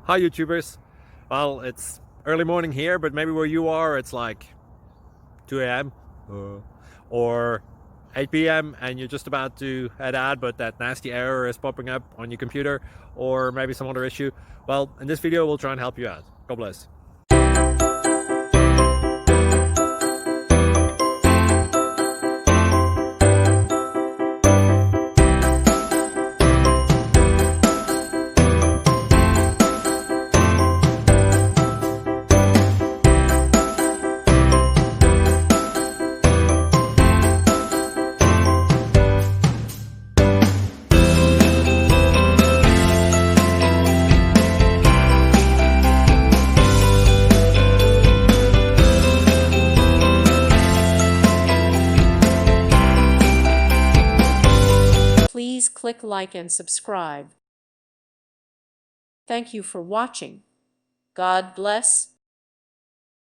Hi YouTubers. Well, it's early morning here, but maybe where you are it's like 2 a.m. or 8 p.m. and you're just about to head out, but that nasty error is popping up on your computer, or maybe some other issue. Well, in this video we'll try and help you out. God bless. Please click like and subscribe. Thank you for watching. God bless.